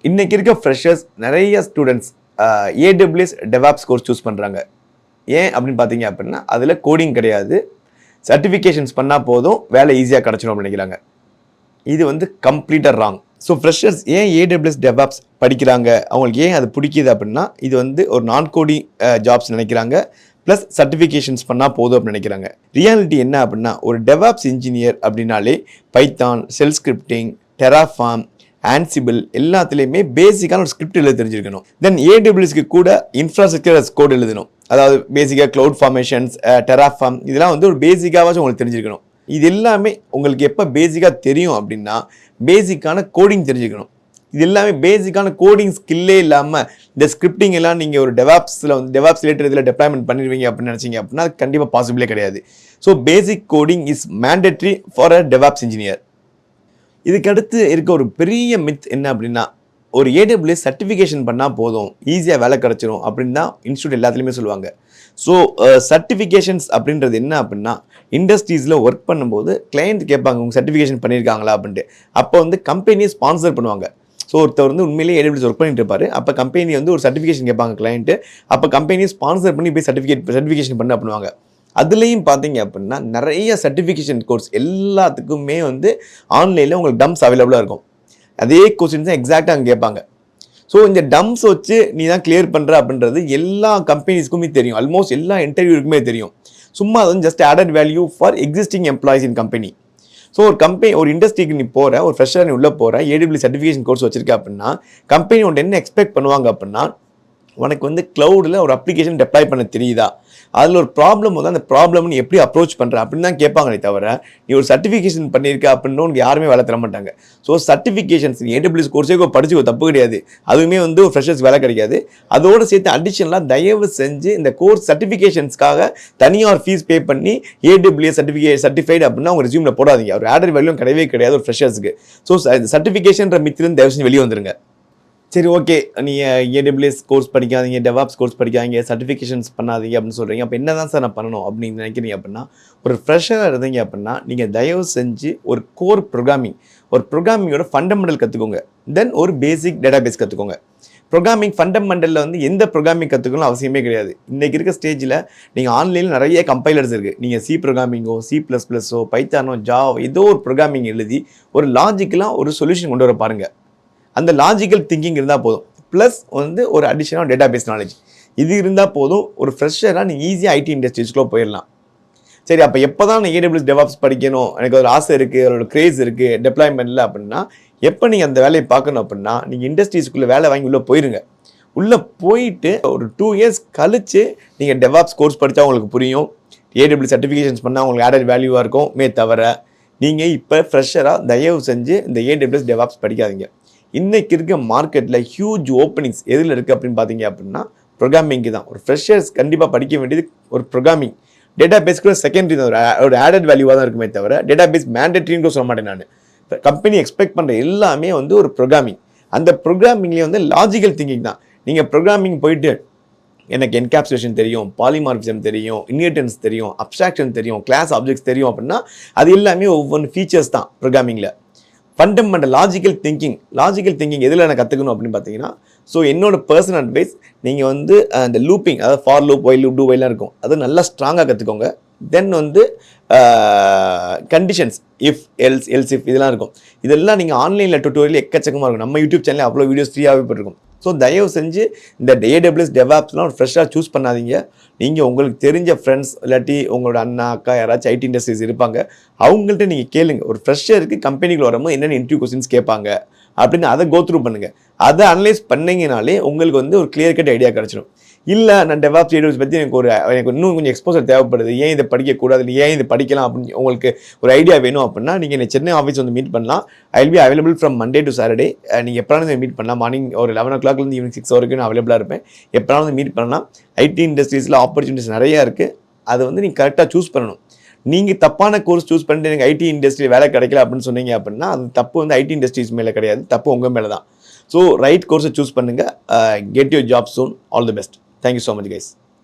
இன்னைக்கு இருக்க ஃப்ரெஷர்ஸ் நிறைய students AWS DevOps course choose பண்ணுறாங்க. ஏன் அப்படின்னு பார்த்தீங்க அப்படின்னா அதில் கோடிங் கிடையாது, சர்டிஃபிகேஷன்ஸ் பண்ணால் போதும் வேலை ஈஸியாக கிடச்சிடும் நினைக்கிறாங்க. இது வந்து கம்ப்ளீட்டாக ராங். ஸோ ஃப்ரெஷர்ஸ் ஏன் ஏடபிள்யூஎஸ் டெவாப்ஸ் படிக்கிறாங்க, அவங்களுக்கு ஏன் அது பிடிக்குது அப்படின்னா இது வந்து ஒரு நான் கோடிங் ஜாப்ஸ் நினைக்கிறாங்க, ப்ளஸ் சர்டிஃபிகேஷன்ஸ் பண்ணால் போதும் அப்படின்னு நினைக்கிறாங்க. ரியாலிட்டி என்ன அப்படின்னா ஒரு டெவாப்ஸ் இன்ஜினியர் அப்படின்னாலே Python, shell scripting, terraform, Ansible எல்லாத்துலேயுமே பேசிக்கான ஒரு ஸ்கிரிப்ட் எழுத தெரிஞ்சிருக்கணும். தென் ஏடபிள்யூஎஸ்க்கு கூட இன்ஃப்ராஸ்ட்ரக்சர் அஸ் கோட் எழுதணும். அதாவது பேசிக்காக க்ளவுட் ஃபார்மேஷன்ஸ், டெராஃபார்ம் இதெல்லாம் வந்து ஒரு பேசிக்காவாச்சும் உங்களுக்கு தெரிஞ்சிருக்கணும். இது எல்லாமே உங்களுக்கு எப்போ பேசிக்காக தெரியும் அப்படின்னா பேசிக்கான கோடிங் தெரிஞ்சுக்கணும். இது எல்லாமே பேசிக்கான கோடிங் ஸ்கில்லே இல்லாமல் இந்த ஸ்கிரிப்டிங் எல்லாம் நீங்கள் ஒரு டெவாப்ஸில் வந்து டெவாப்ஸ் ரிலேட்டட் இதில் டெப்ளாய்மெண்ட் பண்ணிடுவீங்க அப்படின்னு நினச்சிங்க அப்படின்னா அது கண்டிப்பாக பாசிபிளே கிடையாது. So basic coding is mandatory for a DevOps engineer. இதுக்கடுத்து இருக்க ஒரு பெரிய மித் என்ன அப்படின்னா ஒரு ஏடபிள்யூஎஸ் சர்டிஃபிகேஷன் பண்ணால் போதும் ஈஸியாக வேலை கிடச்சிரும் அப்படின்னு தான் இன்ஸ்டியூட் எல்லாத்துலேயுமே சொல்லுவாங்க. ஸோ சர்டிஃபிகேஷன்ஸ் அப்படின்றது என்ன அப்படின்னா இண்டஸ்ட்ரீஸில் ஒர்க் பண்ணும்போது கிளைண்ட் கேட்பாங்க உங்கள் சர்டிஃபிகேஷன் பண்ணியிருக்காங்களா அப்படின்ட்டு. அப்போ வந்து கம்பெனியை ஸ்பான்சர் பண்ணுவாங்க. ஸோ ஒருத்தர் வந்து உண்மையிலேயே ஏடபிள்யூஎஸ் ஒர்க் பண்ணிட்டு இருப்பாரு. அப்போ கம்பெனி வந்து ஒரு சர்டிஃபிகேஷன் கேட்பாங்க கிளைண்ட்டு. அப்போ கம்பெனியை ஸ்பான்சர் பண்ணி போய் சர்டிஃபிகேஷன் பண்ண பண்ணுவாங்க. அதுலேயும் பார்த்தீங்க அப்படின்னா நிறைய சர்டிஃபிகேஷன் கோர்ஸ் எல்லாத்துக்குமே வந்து ஆன்லைனில் உங்களுக்கு டம்ஸ் அவைலபிளாக இருக்கும். அதே கொஸ்டின்ஸ் தான் எக்ஸாக்டாக அங்கே கேட்பாங்க. ஸோ இந்த டம்ஸ் வச்சு நீ தான் கிளியர் பண்ணுற அப்படின்றது எல்லா கம்பெனிஸ்க்குமே தெரியும், ஆல்மோஸ்ட் எல்லா இன்டர்வியூக்குமே தெரியும். சும்மா அது வந்து just added value for existing employees in company. So ஒரு கம்பெனி ஒரு இண்டஸ்ட்ரிக்கு நீ போகிற ஒரு ஃப்ரெஷராக நீ உள்ளே போகிற ஏடபிள்யூ சர்டிஃபிகேஷன் கோர்ஸ் வச்சிருக்க அப்படின்னா கம்பெனி உன்ட்டு என்ன எக்ஸ்பெக்ட் பண்ணுவாங்க அப்படின்னா உனக்கு வந்து க்ளவுடில் ஒரு அப்ளிகேஷன் டெப்ளாய் பண்ண தெரியுதா, அதில் ஒரு ப்ராப்ளம் வந்து அந்த ப்ராப்ளம் நீ எப்படி அப்ரோச் பண்ணுற அப்படின்னு தான் கேட்பாங்களே தவிர நீ ஒரு சர்டிஃபிகேஷன் பண்ணியிருக்க அப்படின்னு உனக்கு யாருமே வேலை தர மாட்டாங்க. ஸோ சர்டிஃபிகேஷன்ஸ் ஏடபிள்யூஎஸ் கோர்ஸே படிச்சு தப்பு கிடையாது, அதுவுமே வந்து ஒரு ஃப்ரெஷர்ஸ் வேலை கிடைக்காது. அதோடு சேர்த்து அடிஷனலாக தயவு செஞ்சு இந்த கோர்ஸ் சர்டிஃபிகேஷன்ஸ்க்காக தனியாக ஒரு ஃபீஸ் பே பண்ணி ஏடபிள்யூஎஸ் சர்டிஃபைடு அப்படின்னா அவங்க ரெஸ்யூமில் போடாதீங்க. ஒரு ஆடட் வேல்யூ கிடையவே கிடையாது ஒரு ஃப்ரெஷர்ஸுக்கு. ஸோ சர்டிஃபிகேஷன்ற மித்திலிருந்து தயவு செஞ்சு வெளியே வந்துருங்க. சரி, ஓகே, நீங்கள் ஏடபிள்யூஎஸ் கோர்ஸ் படிக்காதீங்க, டெவாப்ஸ் கோர்ஸ் படிக்காதீங்க, சர்டிஃபிகேஷன்ஸ் பண்ணாதீங்க அப்படின்னு சொல்கிறீங்க. அப்போ என்ன தான் சார் நான் பண்ணணும் அப்படின்னு நினைக்கிறீங்க அப்படின்னா ஒரு ஃப்ரெஷராக இருந்தீங்க அப்படின்னா நீங்கள் தயவு செஞ்சு ஒரு கோர் ஒரு ப்ரோக்ராமிங்கோட ஃபண்டமெண்டல் கற்றுக்கோங்க. தென் ஒரு பேசிக் டேட்டாபேஸ் கற்றுக்கோங்க. ப்ரோக்ராமிங் ஃபண்டமெண்டலில் வந்து எந்த ப்ரோக்ராமிங் கற்றுக்கணும் அவசியமே கிடையாது. இன்றைக்கி இருக்க ஸ்டேஜில் நீங்கள் ஆன்லைனில் நிறைய கம்பைலர்ஸ் இருக்குது. நீங்கள் சி ப்ரோக்ராமிங்கோ, C++ஓ, பைத்தானோ, ஜாவோ ஏதோ ஒரு ப்ரோக்ராமிங் எழுதி ஒரு லாஜிக்கலாக ஒரு சொல்யூஷன் கொண்டு வர பாருங்கள். அந்த லாஜிக்கல் திங்கிங் இருந்தால் போதும், ப்ளஸ் வந்து ஒரு அடிஷனல் டேட்டாபேஸ் நாலேஜ் இது இருந்தால் போதும். ஒரு ஃப்ரெஷராக நீங்கள் ஈஸியாக ஐடி இண்டஸ்ட்ரீஸ்க்குள்ளே போயிடலாம். சரி, அப்போ எப்போ தான் நான் ஏடபிள்யூஎஸ் டெவாப்ஸ் படிக்கணும், எனக்கு ஒரு ஆசை இருக்குது, ஒரு கிரேஸ் இருக்குது, டெப்ளாய்மெண்ட்டில் அப்படின்னா எப்போ நீங்கள் அந்த வேலையை பார்க்கணும் அப்படின்னா நீங்கள் இண்டஸ்ட்ரீஸ்க்குள்ளே வேலை வாங்கி உள்ளே போயிருங்க. உள்ளே போயிட்டு ஒரு 2 இயர்ஸ் கழித்து நீங்கள் டெவாப்ஸ் கோர்ஸ் படித்தா உங்களுக்கு புரியும். ஏடபிள்யூஎஸ் சர்டிஃபிகேஷன்ஸ் பண்ணால் உங்களுக்கு ஆடட் வேல்யூவாக இருக்குமே தவிர நீங்கள் இப்போ ஃப்ரெஷராக தயவு செஞ்சு இந்த ஏடபிள்யூஎஸ் டெவாப்ஸ் படிக்காதீங்க. இன்றைக்கி இருக்க மார்க்கெட்டில் ஹியூஜ் ஓப்பனிங்ஸ் எதில் இருக்குது அப்படின்னு பார்த்தீங்க அப்படின்னா ப்ரோக்ராமிங்கு தான். ஒரு ஃப்ரெஷர்ஸ் கண்டிப்பாக படிக்க வேண்டியது ஒரு ப்ரோக்ராமிங். டேட்டா பேஸ்க்கு செகண்டரி தான், ஒரு ஆடட் வேல்யூவாக தான் இருக்குமே தவிர டேட்டா பேஸ் மேண்டட்ரின்னு சொல்ல மாட்டேன் நான். கம்பெனி எக்ஸ்பெக்ட் பண்ணுற எல்லாமே வந்து ஒரு ப்ரோக்ராமிங். அந்த ப்ரோக்ராமிங்லேயே வந்து லாஜிக்கல் திங்கிங் தான். நீங்கள் ப்ரோக்ராமிங் போயிட்டு எனக்கு என்கேப்சுலேஷன் தெரியும், பாலிமார்பிசம் தெரியும், இன்ஹெரிட்டன்ஸ் தெரியும், அப்ஸ்ட்ராக்ஷன் தெரியும், கிளாஸ் ஆப்ஜெக்ட்ஸ் தெரியும் அப்படின்னா அது எல்லாமே ஒவ்வொரு ஃபீச்சர்ஸ் தான் ப்ரோக்ராமிங்கில். ஃபண்டமெண்டல் லாஜிக்கல் திங்கிங் எதில் நான் கற்றுக்கணும் அப்படின்னு பார்த்தீங்கன்னா ஸோ என்னோட பர்சனல் அட்வைஸ் நீங்கள் வந்து அந்த லூப்பிங், அதாவது for loop, while loop, do ஒயிலாம் இருக்கும், அது நல்லா ஸ்ட்ராங்காக கற்றுக்கோங்க. தென் வந்து கண்டிஷன்ஸ், இஃப் எல்ஸ் இஃப் இதெல்லாம் இருக்கும். இதெல்லாம் நீங்கள் ஆன்லைனில் டுட்டோரியல் எக்கச்சக்கமாக இருக்கும். நம்ம யூடியூப் சேனலில் அவ்வளோ வீடியோஸ் ஃப்ரீயாகவே போட்டிருக்கும். ஸோ தயவு செஞ்சு இந்த ஏடபிள்யூஎஸ் டெவாப்ஸ்லாம் ஒரு ஃப்ரெஷ்ஷாக சூஸ் பண்ணாதீங்க. நீங்கள் உங்களுக்கு தெரிஞ்ச ஃப்ரெண்ட்ஸ் இல்லாட்டி உங்களோட அண்ணா அக்கா யாராச்சும் ஐடி இண்டஸ்ட்ரீஸ் இருப்பாங்க, அவங்கள்ட்ட நீங்கள் கேளுங்க. ஒரு ஃப்ரெஷ்ஷருக்கு கம்பெனிக்குள்ள வரும்போது என்னென்ன இன்டர்வியூ கொஸ்டின்ஸ் கேட்பாங்க அப்படின்னு அதை கோத்ரூ பண்ணுங்கள். அதை அனலைஸ் பண்ணிங்கனாலே உங்களுக்கு வந்து ஒரு கிளியர் கட் ஐடியா கிடச்சிடும். இல்லை நான் டெவாப்ஸ் ஏடபிள்யூஎஸ் பற்றி எனக்கு இன்னும் கொஞ்சம் எக்ஸ்போசர் தேவைப்படுது, ஏன் இதை படிக்கக்கூடாது, ஏன் இதை படிக்கலாம் அப்படின்னு உங்களுக்கு ஒரு ஐடியா வேணும் அப்படின்னா நீங்கள் சென்னை ஆஃபீஸ் வந்து மீட் பண்ணலாம். I will be available from Monday to Saturday. நீங்கள் எப்போனாலும் மீட் பண்ணலாம். மார்னிங் ஒரு 11 o'clock ஈவினிங் 6 வரைக்கும் நான் அவைலபிளாக இருப்பேன். எப்போனாலும் மீட் பண்ணலாம். ஐடி இண்டஸ்ட்ரீஸில் ஆப்பர்ச்சுனிட்டிஸ் நிறையா இருக்குது. அதை வந்து நீங்கள் கரெக்டாக சூஸ் பண்ணணும். நீங்கள் தப்பான கோர்ஸ் சூஸ் பண்ணிட்டு எனக்கு ஐடி இண்டஸ்ட்ரியில் வேலை கிடைக்கல அப்படின்னு சொன்னீங்க அப்படின்னா அது தப்பு வந்து ஐடி இண்டஸ்ட்ரீஸ் மேலே கிடையாது, தப்பு உங்கள் மேலே தான். ஸோ ரைட் கோர்ஸை சூஸ் பண்ணுங்கள். Get your job soon. All the best. Thank you so much, guys.